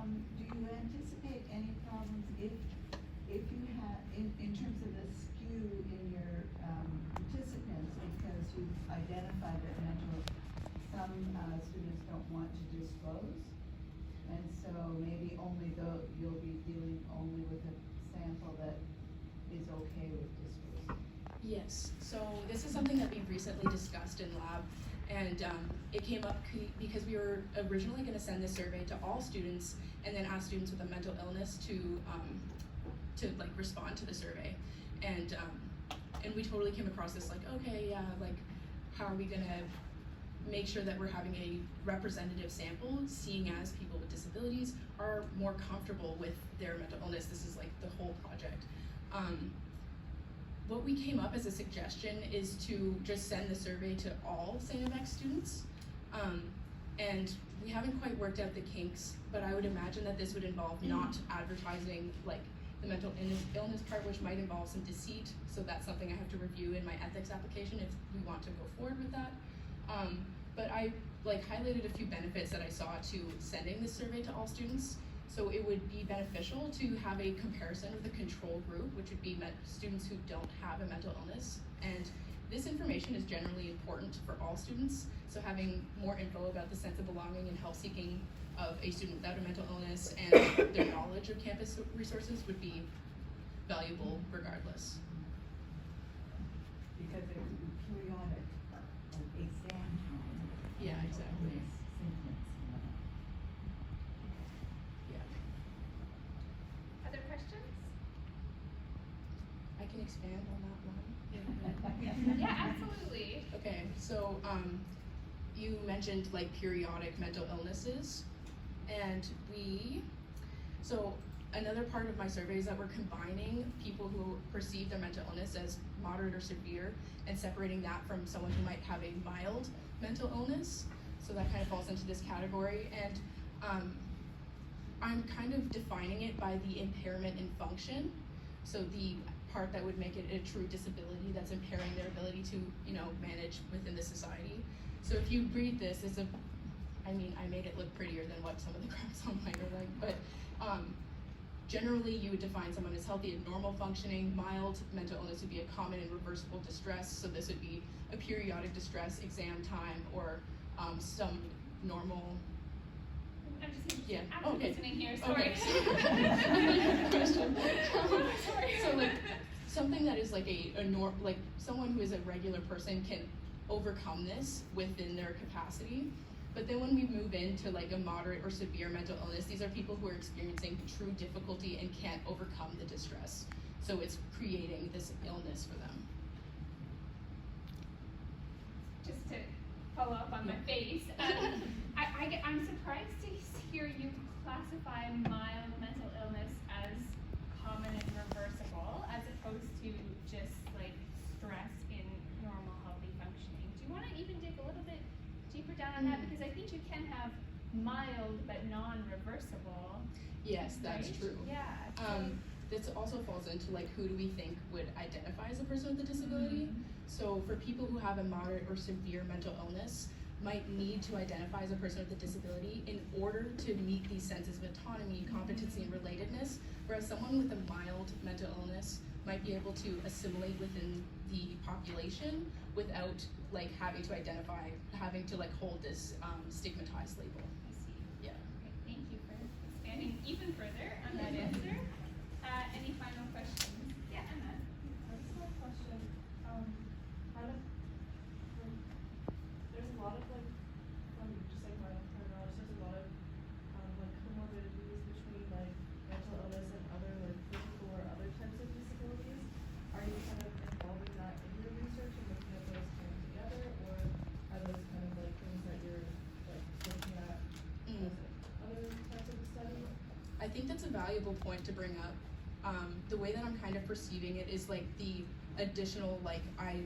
Do you anticipate any problems if you have, in terms of the skew in your participants, because you've identified that some students don't want to disclose, and so maybe only you'll be dealing only with a sample that is okay with disclosing? Yes, so this is something that we recently discussed in lab, and it came up because we were originally going to send this survey to all students and then ask students with a mental illness to like respond to the survey, and we totally came across this like, okay, yeah, like how are we going to make sure that we're having a representative sample, seeing as people with disabilities are more comfortable with their mental illness. This is like the whole project. What we came up as a suggestion is to just send the survey to all St. FX students. And we haven't quite worked out the kinks, but I would imagine that this would involve not advertising like the mental illness part, which might involve some deceit. So that's something I have to review in my ethics application if we want to go forward with that. But I like highlighted a few benefits that I saw to sending this survey to all students. So it would be beneficial to have a comparison of the control group, which would be students who don't have a mental illness. And this information is generally important for all students. So having more info about the sense of belonging and health seeking of a student without a mental illness and their knowledge of campus resources would be valuable regardless. Because it would be periodic, like exam time. Yeah, exactly. Other questions? I can expand on that one. Yeah, absolutely. Okay, so you mentioned like periodic mental illnesses, and so another part of my survey is that we're combining people who perceive their mental illness as moderate or severe and separating that from someone who might have a mild mental illness. So that kind of falls into this category, and I'm kind of defining it by the impairment in function. So the part that would make it a true disability that's impairing their ability to, manage within the society. So if you read this, I made it look prettier than what some of the graphs online are like, but generally you would define someone as healthy and normal functioning. Mild mental illness would be a common and reversible distress. So this would be a periodic distress, exam time, or some normal. I'm just Yeah. active listening here. Sorry. Okay. Question. Sorry. So like something that is like like someone who is a regular person can overcome this within their capacity. But then when we move into like a moderate or severe mental illness, these are people who are experiencing true difficulty and can't overcome the distress. So it's creating this illness for them. Just to follow up on my face, I'm surprised to hear you classify mild mental illness as common and reversible, as opposed to just like stress in normal healthy functioning. Do you want to even dig a little bit deeper down on that? Because I think you can have mild but non-reversible. Yes, that's right? true. Yeah. This also falls into like who do we think would identify as a person with a disability. So for people who have a moderate or severe mental illness, might need to identify as a person with a disability in order to meet these senses of autonomy, competency, and relatedness, whereas someone with a mild mental illness might be able to assimilate within the population without like having to like hold this stigmatized label. I see. Yeah. Okay, thank you for expanding even further on that answer. Any final questions? Yeah, Emma. I just have a question. There's a lot of just like my knowledge, there's a lot of comorbidities between like mental illness and other like physical or other types of disabilities. Are you kind of involving that in your research and looking at those kind of together, or are those kind of like things that you're like looking at as other types of study? I think that's a valuable point to bring up. The way that I'm kind of perceiving it is like the additional, like I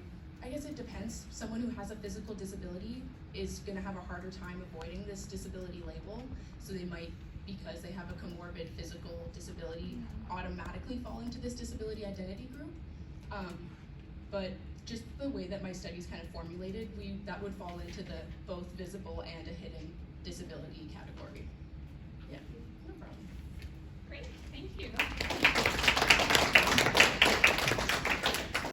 guess it depends. Someone who has a physical disability is gonna have a harder time avoiding this disability label. So they might, because they have a comorbid physical disability, automatically fall into this disability identity group. But just the way that my study's kind of formulated, that would fall into the both visible and a hidden disability category.